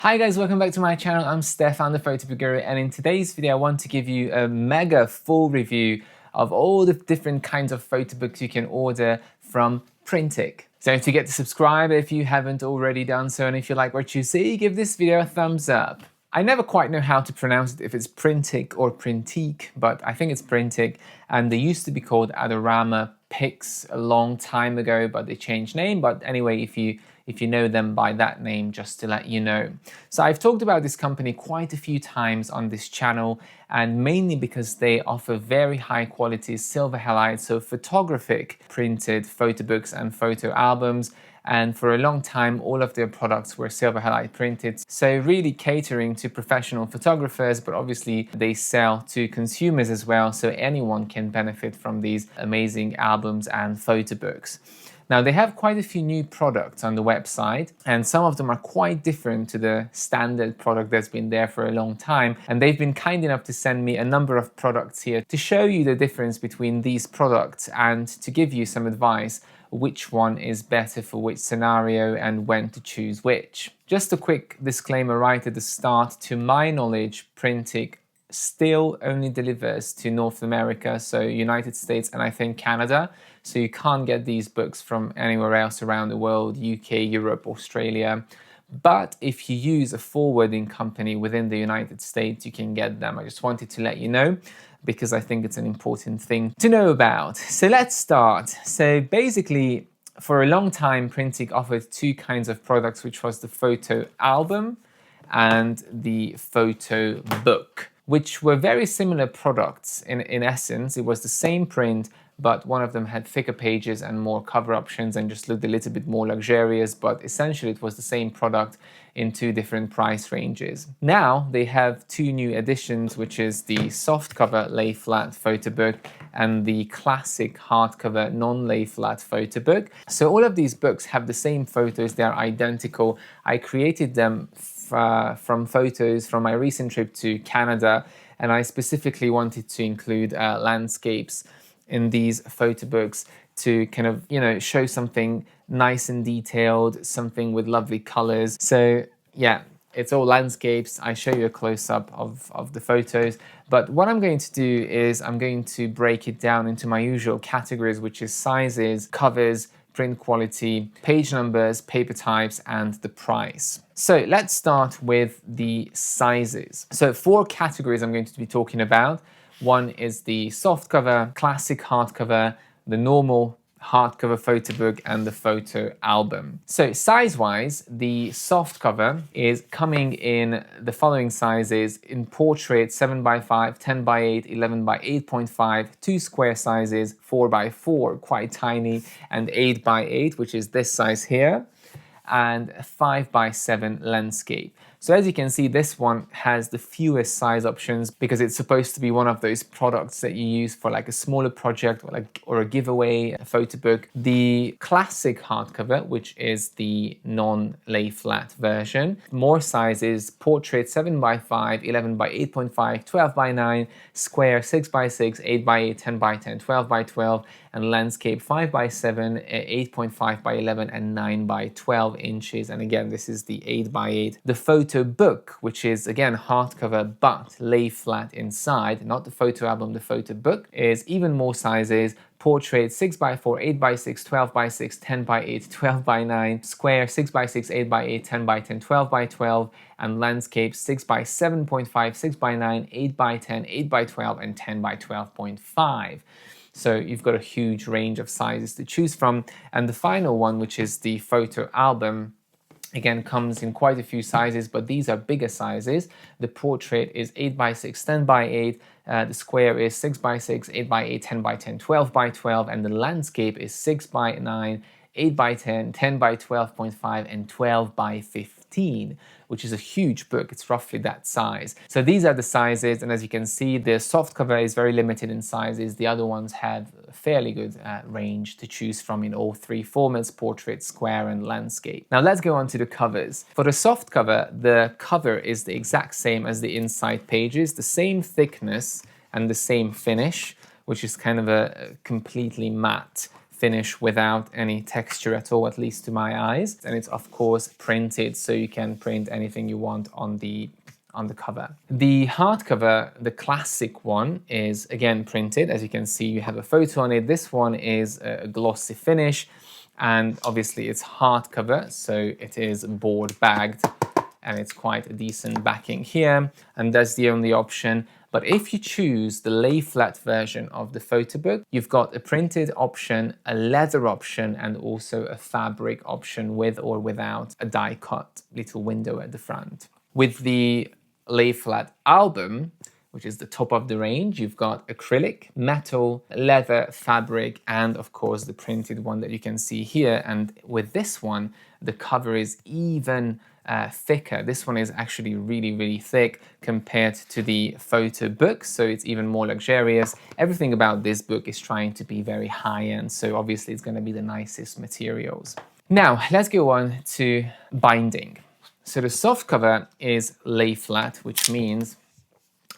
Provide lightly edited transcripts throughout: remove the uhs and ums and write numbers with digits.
Hi guys, welcome back to my channel. I'm Stefan, the photobook guru, and in today's video I want to give you a mega full review of all the different kinds of photo books you can order from Printique. So don't forget to subscribe if you haven't already done so, and if you like what you see, give this video a thumbs up. I never quite know how to pronounce it, if it's Printique or Printique, but I think it's Printique, and they used to be called Adorama Pix a long time ago, but they changed name. But anyway, if you know them by that name, just to let you know. So I've talked about this company quite a few times on this channel, and mainly because they offer very high quality silver halide, so photographic printed photo books and photo albums. And for a long time, all of their products were silver halide printed. So really catering to professional photographers, but obviously they sell to consumers as well. So anyone can benefit from these amazing albums and photo books. Now, they have quite a few new products on the website, and some of them are quite different to the standard product that's been there for a long time. And they've been kind enough to send me a number of products here to show you the difference between these products and to give you some advice which one is better for which scenario and when to choose which. Just a quick disclaimer right at the start: to my knowledge, Printique still only delivers to North America, so United States and I think Canada. So you can't get these books from anywhere else around the world, UK, Europe, Australia. But if you use a forwarding company within the United States, you can get them. I just wanted to let you know, because I think it's an important thing to know about. So let's start. So basically, for a long time, Printique offered two kinds of products, which was the photo album and the photo book, which were very similar products in essence. It was the same print, but one of them had thicker pages and more cover options and just looked a little bit more luxurious, but essentially it was the same product in two different price ranges. Now they have two new editions, which is the softcover lay flat photo book and the classic hardcover non-lay flat photo book. So all of these books have the same photos, they're identical. I created them from photos from my recent trip to Canada, and I specifically wanted to include landscapes in these photo books to kind of, show something nice and detailed, something with lovely colors. So yeah, it's all landscapes. I show you a close-up of the photos, but what I'm going to do is I'm going to break it down into my usual categories, which is sizes, covers, print quality, page numbers, paper types, and the price. So let's start with the sizes. So 4 categories I'm going to be talking about. One is the softcover, classic hardcover, the normal hardcover photo book, and the photo album. So size-wise, the softcover is coming in the following sizes: in portrait 7x5, 10x8, 11x8.5, 2 square sizes, 4x4, quite tiny, and 8x8, which is this size here, and 5x7 landscape. So as you can see, this one has the fewest size options because it's supposed to be one of those products that you use for like a smaller project or a giveaway, a photo book. The classic hardcover, which is the non-lay flat version, more sizes: portrait 7x5, 11x8.5, 12x9, square 6x6, 8x8, 10x10, 12x12, and landscape 5x7, 8.5x11, and 9x12 inches. And again, this is the 8x8. The photo book, which is again hardcover but lay flat inside, not the photo album, the photo book, is even more sizes: portrait 6x4, 8x6, 12x6, 10x8, 12x9, square 6x6, 8x8, 10x10, 12x12, and landscape 6x7.5, 6x9, 8x10, 8x12, and 10x12.5. So you've got a huge range of sizes to choose from. And the final one, which is the photo album, again comes in quite a few sizes, but these are bigger sizes. The portrait is 8x6, 10x8, the square is 6x6, 8x8, 10x10, 12x12, and the landscape is 6x9, 8x10, 10x12.5, and 12x15, which is a huge book. It's roughly that size. So these are the sizes, and as you can see, the softcover is very limited in sizes. The other ones have a fairly good range to choose from in all 3 formats: portrait, square, and landscape. Now let's go on to the covers. For the softcover, the cover is the exact same as the inside pages, the same thickness and the same finish, which is kind of a completely matte finish without any texture at all, at least to my eyes. And it's of course printed, so you can print anything you want on the cover. The hardcover, the classic one, is again printed. As you can see, you have a photo on it. This one is a glossy finish, and obviously it's hardcover, so it is board bagged, and it's quite a decent backing here, and that's the only option. But if you choose the lay flat version of the photo book, you've got a printed option, a leather option, and also a fabric option with or without a die cut little window at the front. With the lay flat album, which is the top of the range, you've got acrylic, metal, leather, fabric, and of course the printed one that you can see here. And with this one, the cover is even thicker. This one is actually really, really thick compared to the photo book, so it's even more luxurious. Everything about this book is trying to be very high-end, so obviously it's going to be the nicest materials. Now, let's go on to binding. So the soft cover is lay flat, which means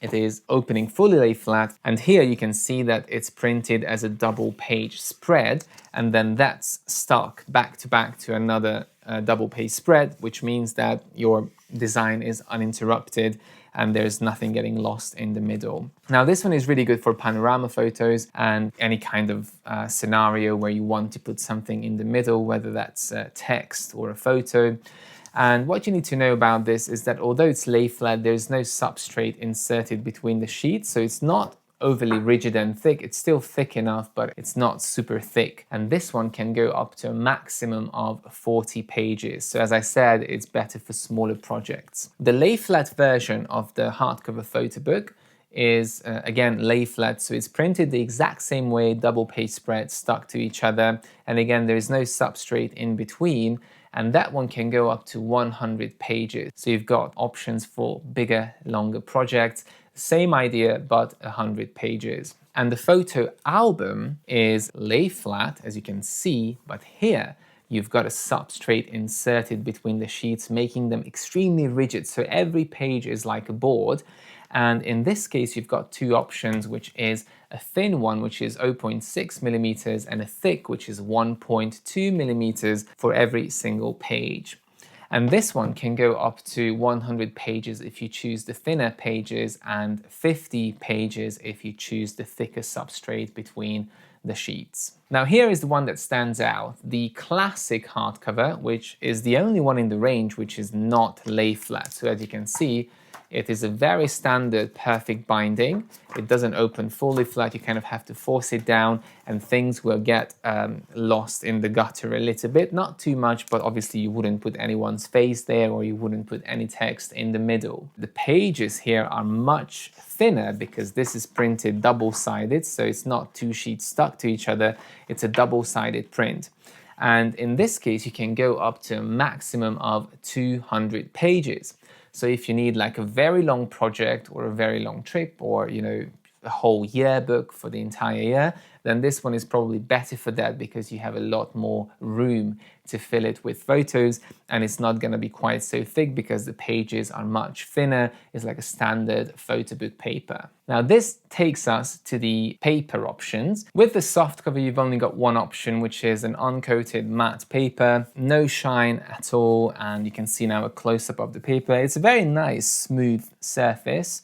it is opening fully lay flat, and here you can see that it's printed as a double page spread, and then that's stuck back to another double page spread, which means that your design is uninterrupted and there's nothing getting lost in the middle. Now this one is really good for panorama photos and any kind of scenario where you want to put something in the middle, whether that's text or a photo. And what you need to know about this is that although it's lay flat, there's no substrate inserted between the sheets, so it's not overly rigid and thick. It's still thick enough, but it's not super thick. And this one can go up to a maximum of 40 pages. So as I said, it's better for smaller projects. The lay flat version of the hardcover photo book is again lay flat, so it's printed the exact same way, double page spread stuck to each other, and again there is no substrate in between, and that one can go up to 100 pages. So you've got options for bigger, longer projects. Same idea, but 100 pages. And the photo album is lay flat, as you can see, but here you've got a substrate inserted between the sheets, making them extremely rigid. So every page is like a board. And in this case, you've got two options, which is a thin one, which is 0.6 millimeters, and a thick, which is 1.2 millimeters for every single page. And this one can go up to 100 pages if you choose the thinner pages, and 50 pages if you choose the thicker substrate between the sheets. Now here is the one that stands out, the classic hardcover, which is the only one in the range which is not lay flat. So as you can see, it is a very standard perfect binding. It doesn't open fully flat, you kind of have to force it down, and things will get lost in the gutter a little bit. Not too much, but obviously you wouldn't put anyone's face there, or you wouldn't put any text in the middle. The pages here are much thinner because this is printed double-sided, so it's not two sheets stuck to each other, it's a double-sided print. And in this case, you can go up to a maximum of 200 pages. So if you need like a very long project or a very long trip, or a whole yearbook for the entire year, then this one is probably better for that because you have a lot more room to fill it with photos, and it's not going to be quite so thick because the pages are much thinner. It's like a standard photo book paper. Now this takes us to the paper options. With the soft cover, you've only got one option, which is an uncoated matte paper, no shine at all, and you can see now a close-up of the paper. It's a very nice smooth surface,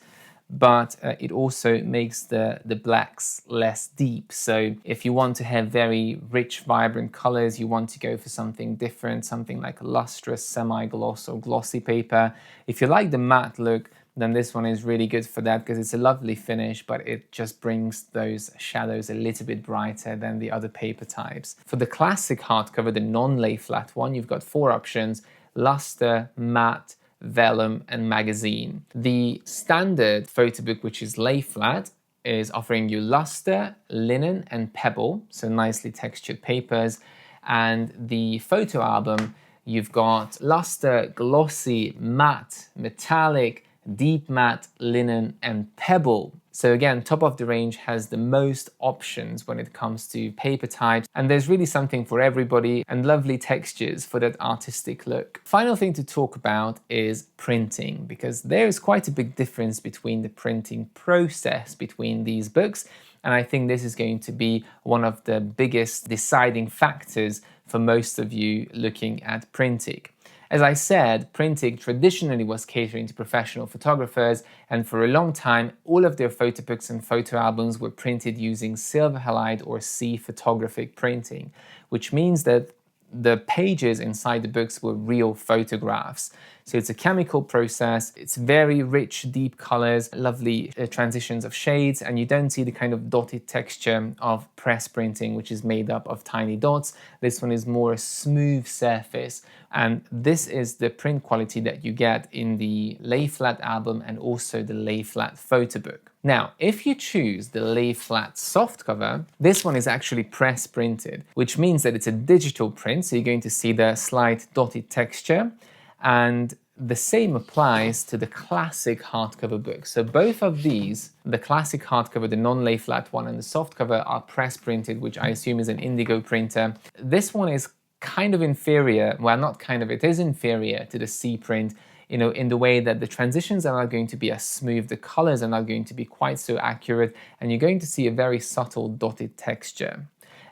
but it also makes the blacks less deep. So if you want to have very rich, vibrant colors, you want to go for something different, something like a lustrous, semi-gloss or glossy paper. If you like the matte look, then this one is really good for that because it's a lovely finish, but it just brings those shadows a little bit brighter than the other paper types. For the classic hardcover, the non-lay flat one, you've got four options: luster, matte, vellum, and magazine. The standard photo book, which is lay flat, is offering you luster, linen, and pebble, so nicely textured papers. And the photo album, you've got luster, glossy, matte, metallic, deep matte, linen, and pebble. So again, top of the range has the most options when it comes to paper types, and there's really something for everybody, and lovely textures for that artistic look. Final thing to talk about is printing, because there is quite a big difference between the printing process between these books. And I think this is going to be one of the biggest deciding factors for most of you looking at Printique. As I said, Printique traditionally was catering to professional photographers, and for a long time, all of their photo books and photo albums were printed using silver halide or C photographic printing, which means that the pages inside the books were real photographs. So it's a chemical process, it's very rich, deep colors, lovely transitions of shades, and you don't see the kind of dotted texture of press printing, which is made up of tiny dots. This one is more a smooth surface, and this is the print quality that you get in the lay flat album and also the lay flat photo book. Now, if you choose the lay flat softcover, this one is actually press printed, which means that it's a digital print, so you're going to see the slight dotted texture, and the same applies to the classic hardcover book. So both of these, the classic hardcover, the non-lay flat one, and the softcover are press printed, which I assume is an indigo printer. This one is kind of inferior, well, not kind of, it is inferior to the C print, you know, in the way that the transitions are not going to be as smooth, the colors are not going to be quite so accurate, and you're going to see a very subtle dotted texture.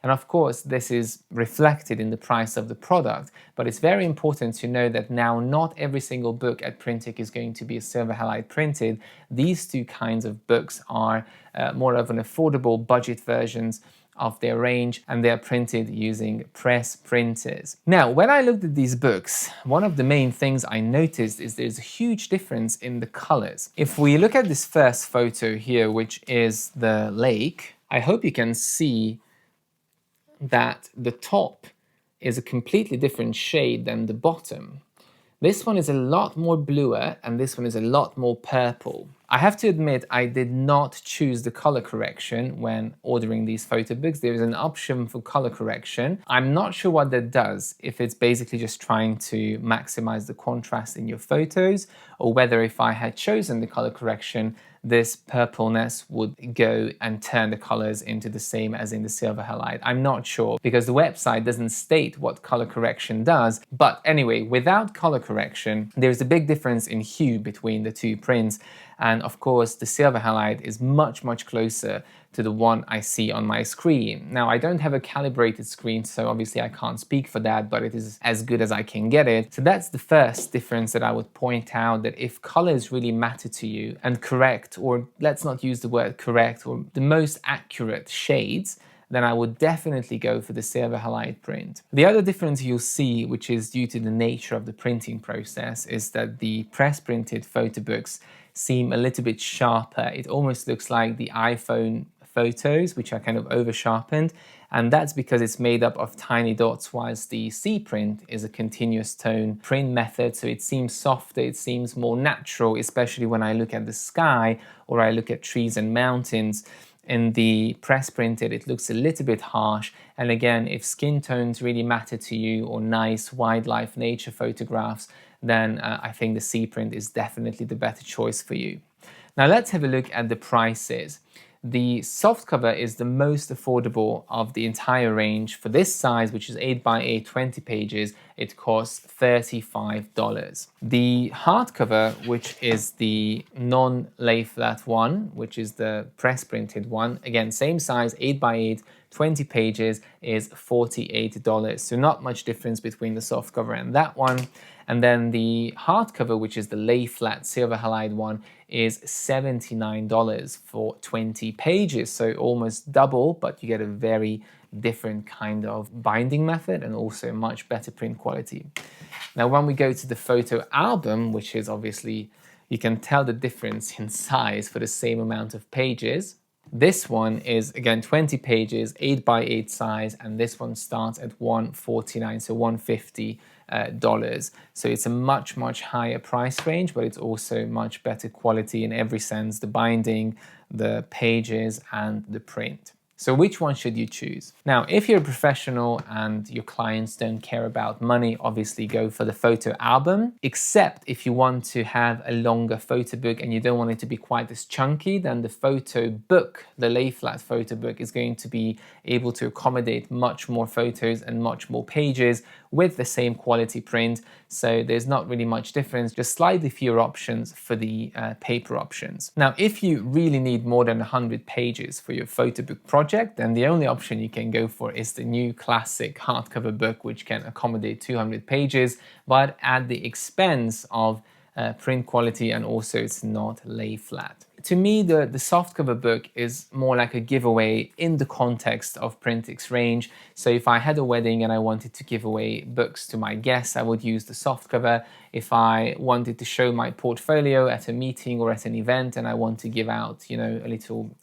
And of course, this is reflected in the price of the product, but it's very important to know that now not every single book at Printique is going to be a silver halide printed. These two kinds of books are more of an affordable budget versions of their range, and they're printed using press printers. Now, when I looked at these books, one of the main things I noticed is there's a huge difference in the colors. If we look at this first photo here, which is the lake, I hope you can see that the top is a completely different shade than the bottom. This one is a lot more bluer and this one is a lot more purple. I have to admit, I did not choose the color correction when ordering these photo books. There is an option for color correction. I'm not sure what that does, if it's basically just trying to maximize the contrast in your photos, or whether if I had chosen the color correction, this purpleness would go and turn the colors into the same as in the silver halide. I'm not sure, because the website doesn't state what color correction does. But anyway, without color correction, there's a big difference in hue between the two prints. And of course, the silver halide is much, much closer to the one I see on my screen. Now, I don't have a calibrated screen, so obviously I can't speak for that, but it is as good as I can get it. So that's the first difference that I would point out, that if colors really matter to you and correct, or let's not use the word correct, or the most accurate shades, then I would definitely go for the silver halide print. The other difference you'll see, which is due to the nature of the printing process, is that the press printed photo books seem a little bit sharper. It almost looks like the iPhone photos, which are kind of over sharpened, and that's because it's made up of tiny dots, whilst the C print is a continuous tone print method, so it seems softer, it seems more natural, especially when I look at the sky or I look at trees and mountains. In the press printed, it looks a little bit harsh, and again, if skin tones really matter to you, or nice wildlife nature photographs, then I think the C print is definitely the better choice for you. Now let's have a look at the prices. The softcover is the most affordable of the entire range. For this size, which is 8x8, 20 pages, it costs $35. The hardcover, which is the non-lay flat one, which is the press printed one, again, same size, 8x8, 20 pages, is $48. So not much difference between the softcover and that one. And then the hardcover, which is the lay flat silver halide one, is $79 for 20 pages. So almost double, but you get a very different kind of binding method and also much better print quality. Now, when we go to the photo album, which is obviously, you can tell the difference in size for the same amount of pages. This one is, again, 20 pages, 8x8 size, and this one starts at $149, so $150. So it's a much, much higher price range, but it's also much better quality in every sense, the binding, the pages, and the print. So which one should you choose? Now, if you're a professional and your clients don't care about money, obviously go for the photo album, except if you want to have a longer photo book and you don't want it to be quite as chunky, then the photo book, the lay flat photo book, is going to be able to accommodate much more photos and much more pages, with the same quality print. So there's not really much difference, just slightly fewer options for the paper options. Now, if you really need more than 100 pages for your photobook project, then the only option you can go for is the new classic hardcover book, which can accommodate 200 pages, but at the expense of print quality, and also it's not lay flat. To me, the softcover book is more like a giveaway in the context of Printique's range. So if I had a wedding and I wanted to give away books to my guests, I would use the softcover. If I wanted to show my portfolio at a meeting or at an event and I want to give out, you know,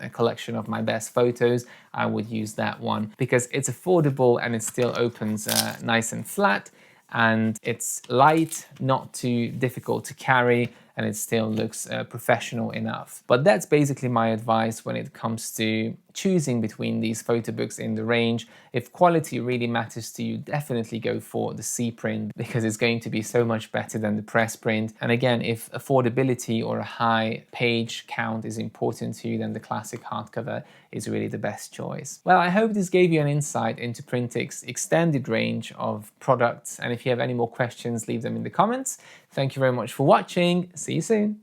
a collection of my best photos, I would use that one because it's affordable and it still opens nice and flat. And it's light, not too difficult to carry, and it still looks professional enough. But that's basically my advice when it comes to choosing between these photo books in the range. If quality really matters to you, definitely go for the C print because it's going to be so much better than the press print. And again, if affordability or a high page count is important to you, then the classic hardcover is really the best choice. Well, I hope this gave you an insight into Printique's extended range of products. And if you have any more questions, leave them in the comments. Thank you very much for watching. See you soon.